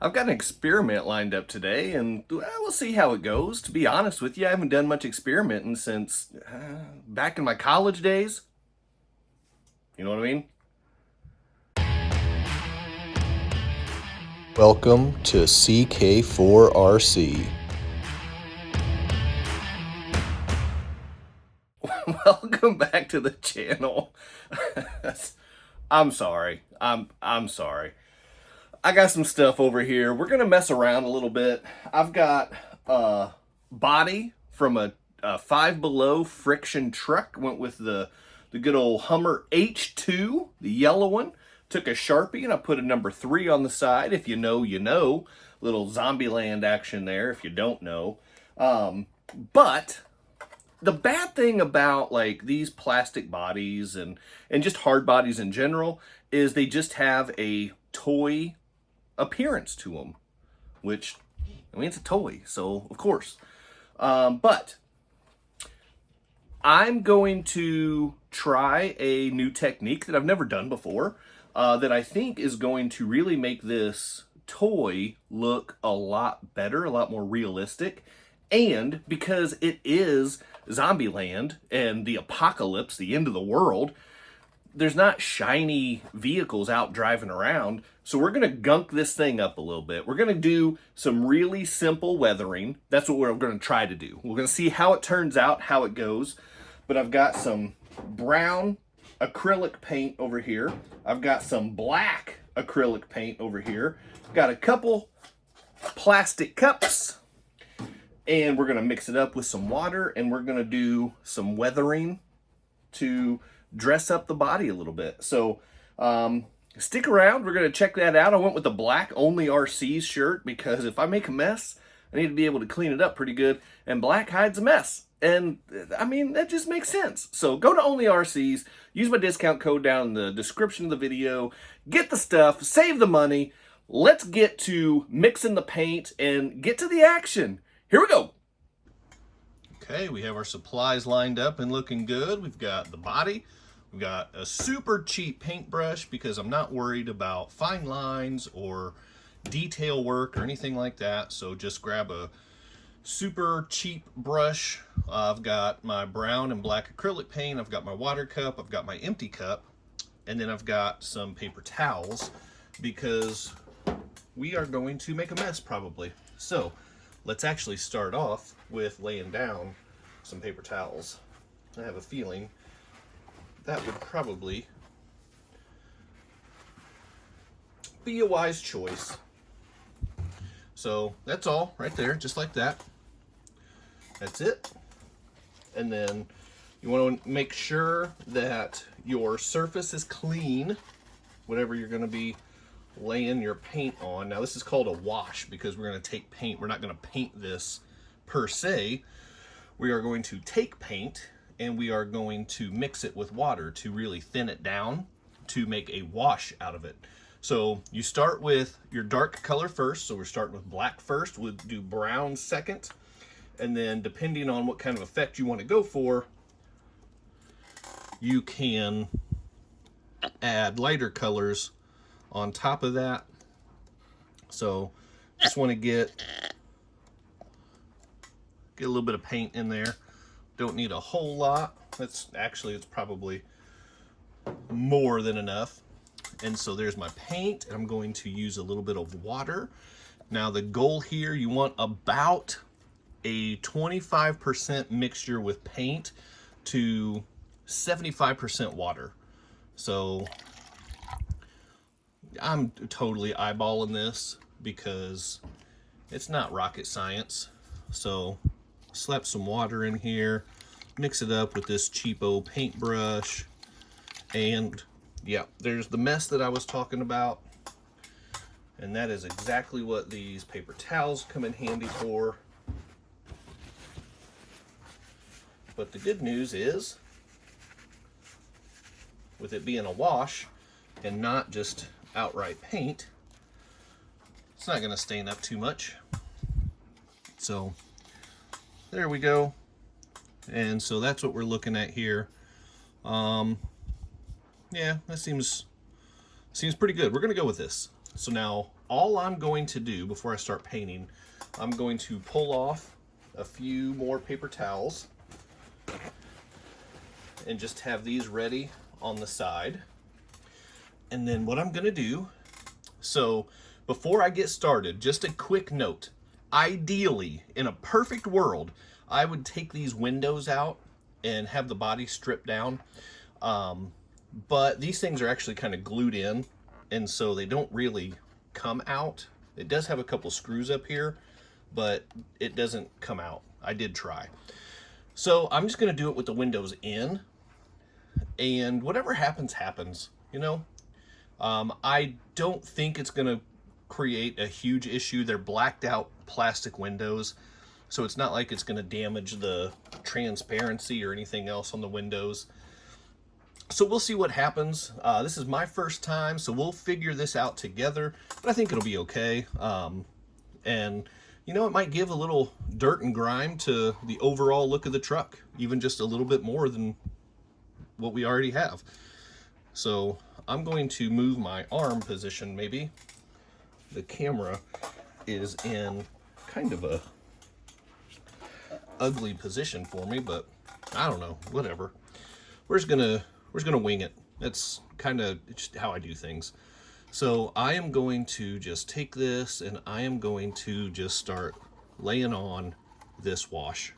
I've got an experiment lined up today, and we'll see how it goes. To be honest with you, I haven't done much experimenting since back in my college days. You know what I mean? Welcome to CK4RC. Welcome back to the channel. I'm sorry. I'm sorry. I got some stuff over here. We're gonna mess around a little bit. I've got a body from a Five Below friction truck. Went with the good old Hummer H2, the yellow one. Took a Sharpie and I put a number 3 on the side. If you know, you know. Little Zombieland action there. If you don't know, but the bad thing about like these plastic bodies and just hard bodies in general is they just have a toy appearance to them, which, I mean, it's a toy, so of course. But I'm going to try a new technique that I've never done before, that I think is going to really make this toy look a lot better, a lot more realistic. And because it is Zombieland and the apocalypse, the end of the world, there's not shiny vehicles out driving around. So we're going to gunk this thing up a little bit. We're going to do some really simple weathering. That's what we're going to try to do. We're going to see how it turns out, how it goes. But I've got some brown acrylic paint over here. I've got some black acrylic paint over here. Got a couple plastic cups. And we're going to mix it up with some water. And we're going to do some weathering to dress up the body a little bit. So stick around. We're going to check that out. I went with the black Only RC's shirt because if I make a mess, I need to be able to clean it up pretty good. And black hides a mess. And I mean, that just makes sense. So go to Only RC's, use my discount code down in the description of the video, get the stuff, save the money. Let's get to mixing the paint and get to the action. Here we go. Okay, we have our supplies lined up and looking good. We've got the body. We've got a super cheap paintbrush because I'm not worried about fine lines or detail work or anything like that. So just grab a super cheap brush. I've got my brown and black acrylic paint. I've got my water cup. I've got my empty cup. And then I've got some paper towels because we are going to make a mess probably. So let's actually start off with laying down some paper towels. I have a feeling that would probably be a wise choice. So that's all right there, just like that. That's it. And then you want to make sure that your surface is clean, whatever you're going to be laying your paint on. Now this is called a wash because we're going to take paint. We're not going to paint this per se. We are going to take paint and we are going to mix it with water to really thin it down to make a wash out of it. So you start with your dark color first. So we're starting with black first. We'll do brown second. And then depending on what kind of effect you want to go for, you can add lighter colors on top of that. So just want to get a little bit of paint in there. Don't need a whole lot. It's probably more than enough. And so there's my paint, and I'm going to use a little bit of water. Now the goal here, you want about a 25% mixture with paint to 75% water. So I'm totally eyeballing this because it's not rocket science. So slap some water in here, mix it up with this cheapo paintbrush, and yeah, there's the mess that I was talking about. And that is exactly what these paper towels come in handy for. But the good news is, with it being a wash and not just outright paint, it's not going to stain up too much. So there we go. And so that's what we're looking at here. Yeah, that seems pretty good. We're going to go with this. So now all I'm going to do before I start painting, I'm going to pull off a few more paper towels and just have these ready on the side. And then what I'm gonna do, so before I get started, just a quick note. Ideally, in a perfect world, I would take these windows out and have the body stripped down. But these things are actually kind of glued in, and so they don't really come out. It does have a couple screws up here, but it doesn't come out. I did try. So I'm just gonna do it with the windows in, and whatever happens, happens, you know? I don't think it's gonna create a huge issue. They're blacked out plastic windows, so it's not like it's gonna damage the transparency or anything else on the windows. So we'll see what happens. This is my first time, so we'll figure this out together, but I think it'll be okay. And you know, it might give a little dirt and grime to the overall look of the truck, even just a little bit more than what we already have. So I'm going to move my arm position maybe. The camera is in kind of a ugly position for me, but I don't know, whatever. We're just gonna wing it. That's kind of just how I do things. So I am going to just take this and I am going to just start laying on this wash.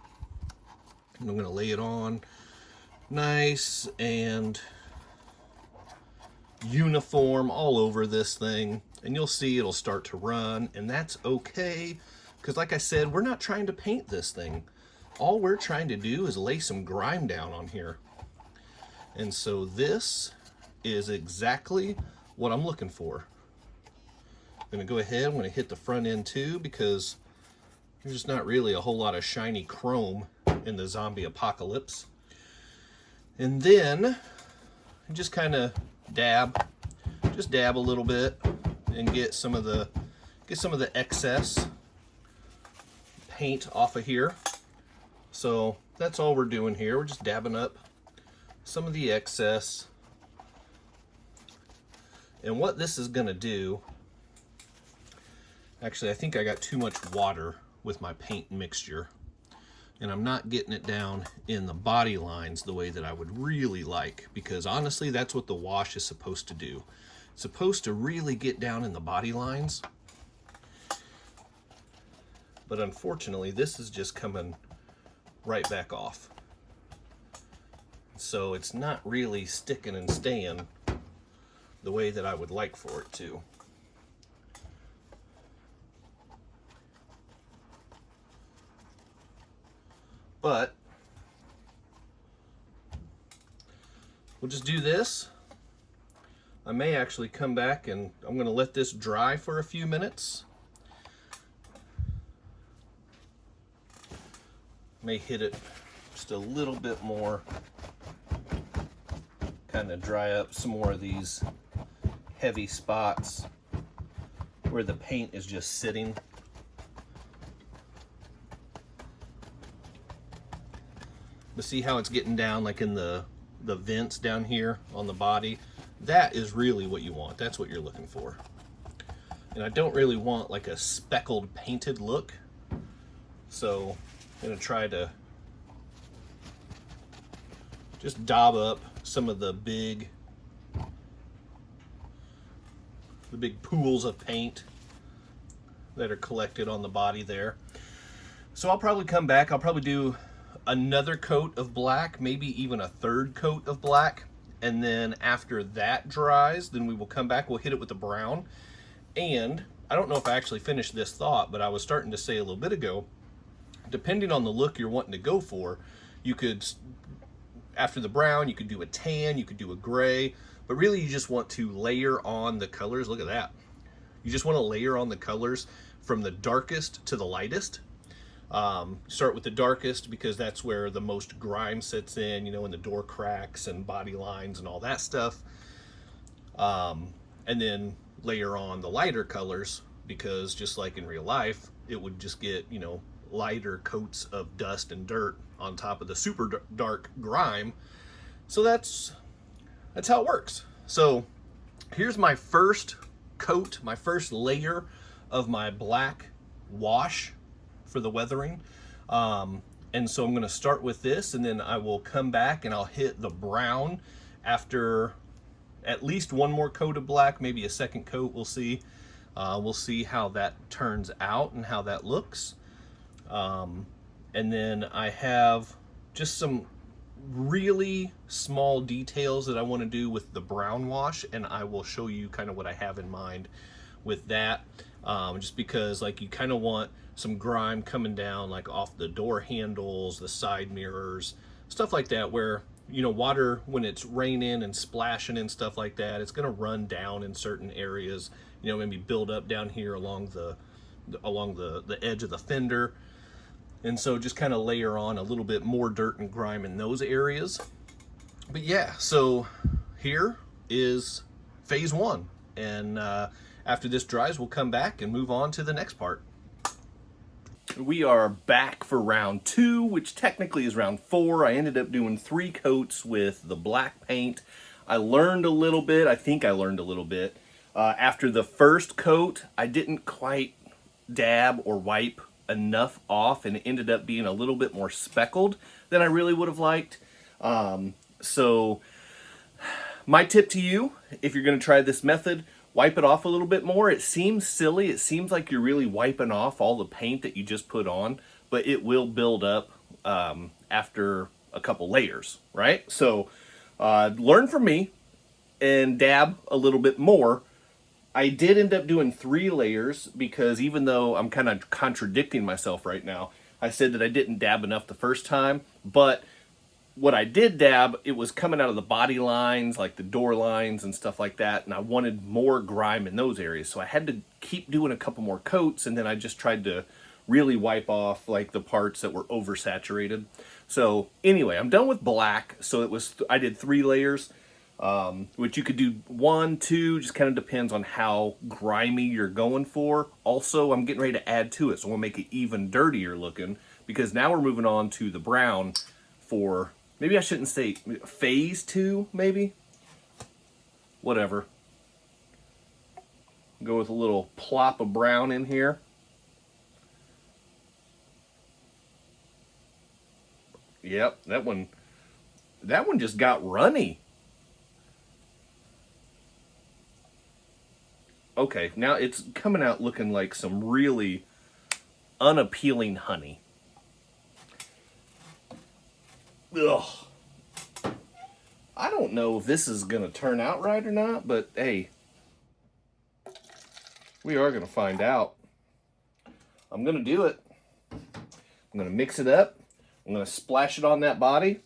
And I'm gonna lay it on nice and uniform all over this thing, and you'll see it'll start to run, and that's okay, because like I said, we're not trying to paint this thing. All we're trying to do is lay some grime down on here. And so this is exactly what I'm looking for. I'm gonna go ahead, I'm gonna hit the front end too, because there's just not really a whole lot of shiny chrome in the zombie apocalypse. And then just kind of dab a little bit and get some of the excess paint off of here. So that's all we're doing here. We're just dabbing up some of the excess. And what this is gonna do, actually I think I got too much water with my paint mixture, and I'm not getting it down in the body lines the way that I would really like, because honestly that's what the wash is supposed to do. It's supposed to really get down in the body lines, but unfortunately this is just coming right back off, so it's not really sticking and staying the way that I would like for it to. But we'll just do this. I may actually come back and I'm going to let this dry for a few minutes. May hit it just a little bit more, kind of dry up some more of these heavy spots where the paint is just sitting. But see how it's getting down like in the vents down here on the body? That is really what you want. That's what you're looking for. And I don't really want like a speckled painted look. So I'm gonna try to just daub up some of the big pools of paint that are collected on the body there. So I'll probably come back, I'll probably do another coat of black, maybe even a third coat of black, and then after that dries, then we will come back, we'll hit it with the brown. And I don't know if I actually finished this thought, but I was starting to say a little bit ago, depending on the look you're wanting to go for, you could, after the brown, you could do a tan, you could do a gray, but really you just want to layer on the colors. Look at that. You just want to layer on the colors from the darkest to the lightest. Start with the darkest because that's where the most grime sits in, you know, in the door cracks and body lines and all that stuff. And then layer on the lighter colors, because just like in real life, it would just get, you know, lighter coats of dust and dirt on top of the super dark grime. So that's how it works. So here's my first coat, my first layer of my black wash for the weathering. And so I'm going to start with this, and then I will come back and I'll hit the brown after at least one more coat of black, maybe a second coat. We'll see. We'll see how that turns out and how that looks. And then I have just some really small details that I want to do with the brown wash, and I will show you kind of what I have in mind with that. Just because like you kind of want some grime coming down like off the door handles, the side mirrors, stuff like that, where, you know, water, when it's raining and splashing and stuff like that, it's going to run down in certain areas, you know, maybe build up down here along the edge of the fender. And so just kind of layer on a little bit more dirt and grime in those areas. But yeah, so here is phase one. And after this dries, we'll come back and move on to the next part. We are back for round two, which technically is round four. I ended up doing 3 coats with the black paint. I learned a little bit. I think I learned a little bit. After the first coat, I didn't quite dab or wipe enough off, and it ended up being a little bit more speckled than I really would have liked. So my tip to you, if you're going to try this method, wipe it off a little bit more. It seems silly. It seems like you're really wiping off all the paint that you just put on, but it will build up after a couple layers, right? So learn from me and dab a little bit more. I did end up doing 3 layers because even though I'm kind of contradicting myself right now, I said that I didn't dab enough the first time, but what I did dab, it was coming out of the body lines, like the door lines and stuff like that, and I wanted more grime in those areas, so I had to keep doing a couple more coats, and then I just tried to really wipe off like the parts that were oversaturated. So anyway, I'm done with black. So I did 3 layers, which you could do 1, 2, just kind of depends on how grimy you're going for. Also, I'm getting ready to add to it, so we'll make it even dirtier looking, because now we're moving on to the brown for, maybe I shouldn't say phase 2, maybe? Whatever. Go with a little plop of brown in here. Yep, that one just got runny. Okay, now it's coming out looking like some really unappealing honey. Ugh. I don't know if this is going to turn out right or not, but hey, we are going to find out. I'm going to do it. I'm going to mix it up. I'm going to splash it on that body,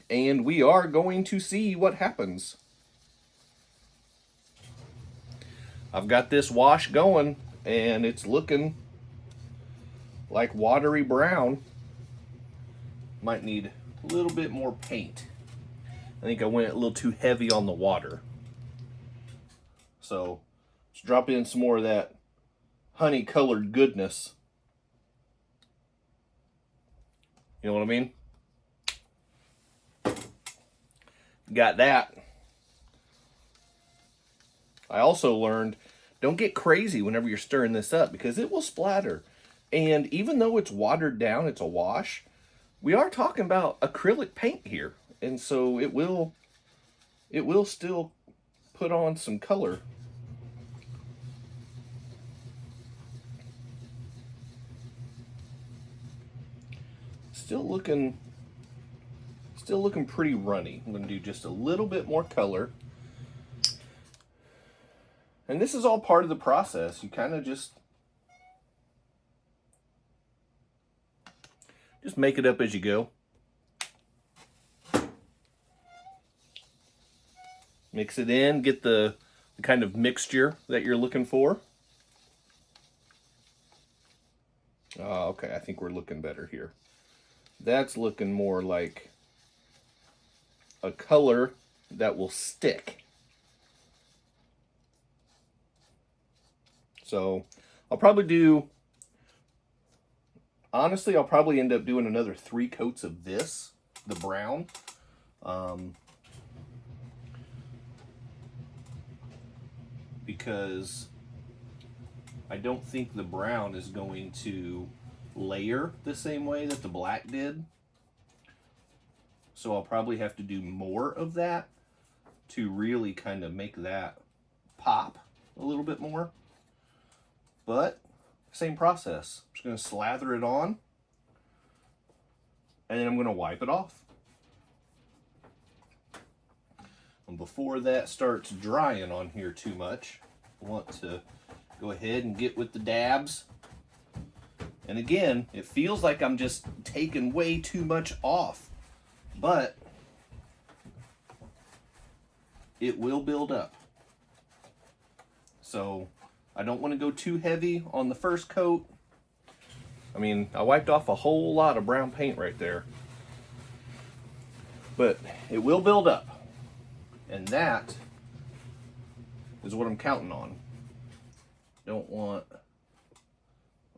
and we are going to see what happens. I've got this wash going, and it's looking like watery brown. Might need a little bit more paint. I think I went a little too heavy on the water. So let's drop in some more of that honey colored goodness. You know what I mean? Got that. I also learned, don't get crazy whenever you're stirring this up, because it will splatter. And even though it's watered down, it's a wash, we are talking about acrylic paint here. And so it will still put on some color. Still looking pretty runny. I'm going to do just a little bit more color. And this is all part of the process. You kind of just make it up as you go. Mix it in, get the kind of mixture that you're looking for. Okay, I think we're looking better here. That's looking more like a color that will stick. So I'll probably end up doing another 3 coats of this, the brown. because I don't think the brown is going to layer the same way that the black did. So I'll probably have to do more of that to really kind of make that pop a little bit more. But same process. I'm just going to slather it on, and then I'm going to wipe it off. And before that starts drying on here too much, I want to go ahead and get with the dabs. And again, it feels like I'm just taking way too much off, but it will build up. So I don't want to go too heavy on the first coat. I mean, I wiped off a whole lot of brown paint right there, but it will build up. And that is what I'm counting on. Don't want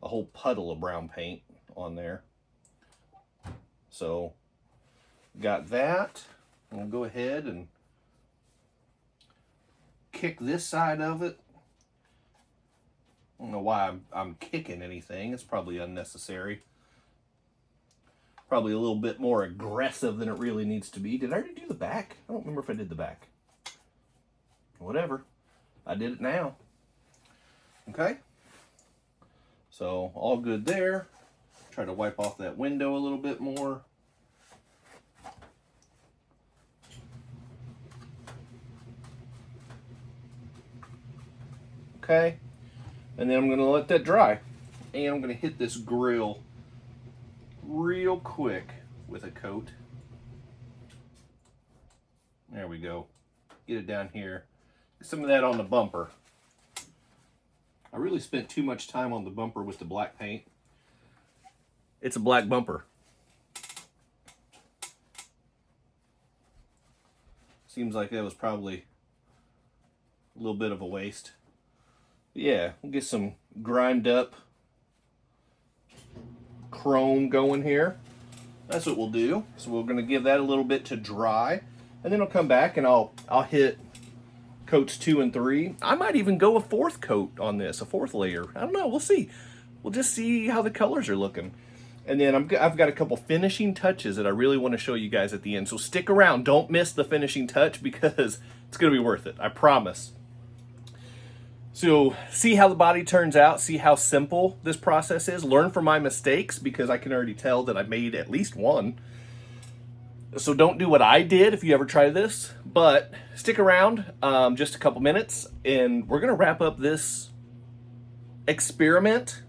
a whole puddle of brown paint on there. So, got that. I'm going to go ahead and kick this side of it. I don't know why I'm kicking anything. It's probably unnecessary. Probably a little bit more aggressive than it really needs to be. Did I already do the back? I don't remember if I did the back. Whatever. I did it now. Okay. So all good there. Try to wipe off that window a little bit more. Okay. And then I'm going to let that dry. And I'm going to hit this grill real quick with a coat. There we go. Get it down here. Get some of that on the bumper. I really spent too much time on the bumper with the black paint. It's a black bumper. Seems like that was probably a little bit of a waste. But yeah, we'll get some grimed up chrome going here. That's what we'll do. So we're going to give that a little bit to dry, and then I'll come back and I'll hit coats 2 and 3. I might even go a 4th coat on this, a 4th layer. I don't know. We'll see. We'll just see how the colors are looking. And then I've got a couple finishing touches that I really want to show you guys at the end. So stick around. Don't miss the finishing touch because it's going to be worth it. I promise. So see how the body turns out. See how simple this process is. Learn from my mistakes because I can already tell that I made at least one. So don't do what I did if you ever try this. But stick around just a couple minutes and we're going to wrap up this experiment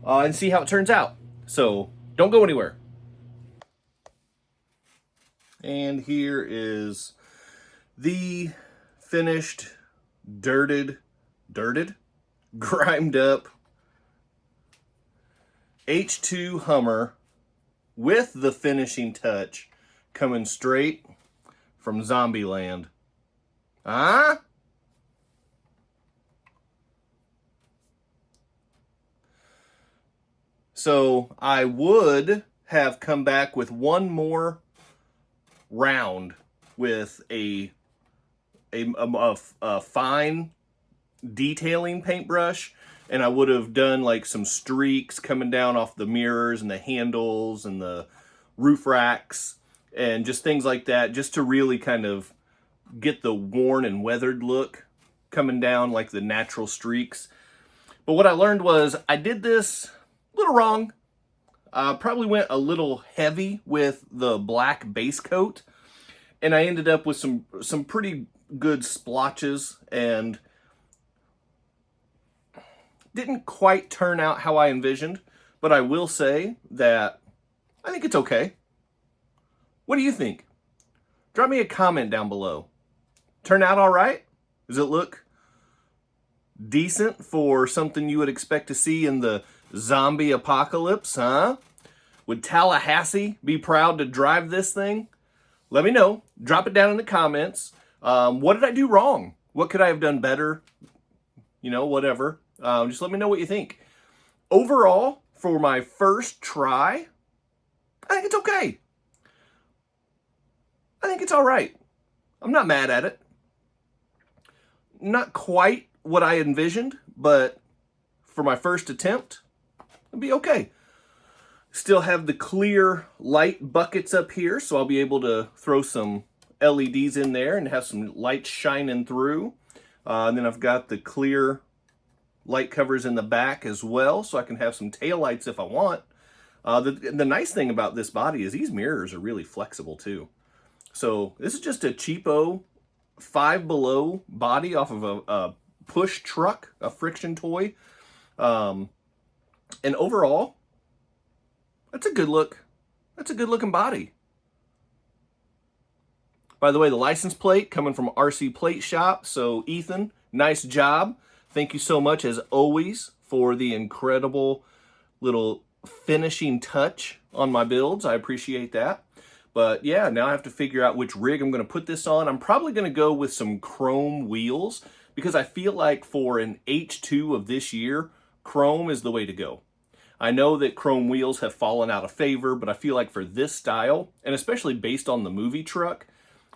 and see how it turns out. So don't go anywhere. And here is the finished, dirted, grimed up H2 Hummer with the finishing touch coming straight from Zombieland. Huh? So I would have come back with one more round with a fine detailing paintbrush, and I would have done like some streaks coming down off the mirrors and the handles and the roof racks and just things like that, just to really kind of get the worn and weathered look coming down like the natural streaks. But what I learned was I did this a little wrong. Probably went a little heavy with the black base coat, and I ended up with some pretty good splotches and didn't quite turn out how I envisioned, but I will say that I think it's okay. What do you think? Drop me a comment down below. Turn out all right? Does it look decent for something you would expect to see in the zombie apocalypse, huh? Would Tallahassee be proud to drive this thing? Let me know. Drop it down in the comments. What did I do wrong? What could I have done better? You know, whatever. Just let me know what you think. Overall, for my first try, I think it's okay. I think it's all right. I'm not mad at it. not quite what I envisioned, but for my first attempt, it'll be okay. Still have the clear light buckets up here, so I'll be able to throw some LEDs in there and have some light shining through. And then I've got the clear light covers in the back as well, so I can have some taillights if I want. The nice thing about this body is these mirrors are really flexible too. So this is just a cheapo Five Below body off of a push truck, a friction toy. And overall, that's a good look. That's a good looking body. By the way, the license plate coming from RC Plate Shop. So Ethan, nice job. Thank you so much as always for the incredible little finishing touch on my builds. I appreciate that. But yeah, now I have to figure out which rig I'm going to put this on. I'm probably going to go with some chrome wheels because I feel like for an H2 of this year, chrome is the way to go. I know that chrome wheels have fallen out of favor, but I feel like for this style, and especially based on the movie truck,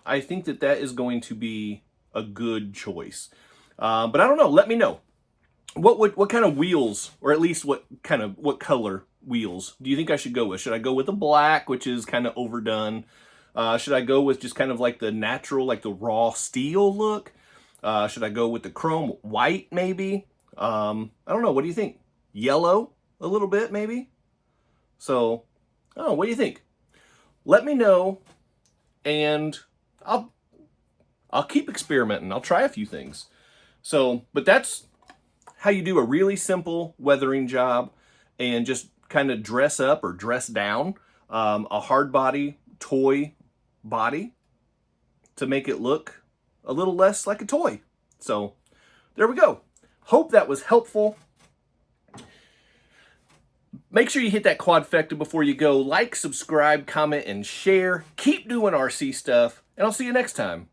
I think that that is going to be a good choice. But I don't know. Let me know. What kind of wheels, or at least what color wheels do you think I should go with? Should I go with the black, which is kind of overdone? Should I go with just kind of like the natural, like the raw steel look? Should I go with the chrome white maybe? I don't know. What do you think? Yellow a little bit maybe? So, oh, what do you think? Let me know, and I'll keep experimenting. I'll try a few things. So, but that's how you do a really simple weathering job and just kind of dress up or dress down a hard body toy body to make it look a little less like a toy. So there we go. Hope that was helpful. Make sure you hit that quadfecta before you go. Like, subscribe, comment, and share. Keep doing RC stuff, and I'll see you next time.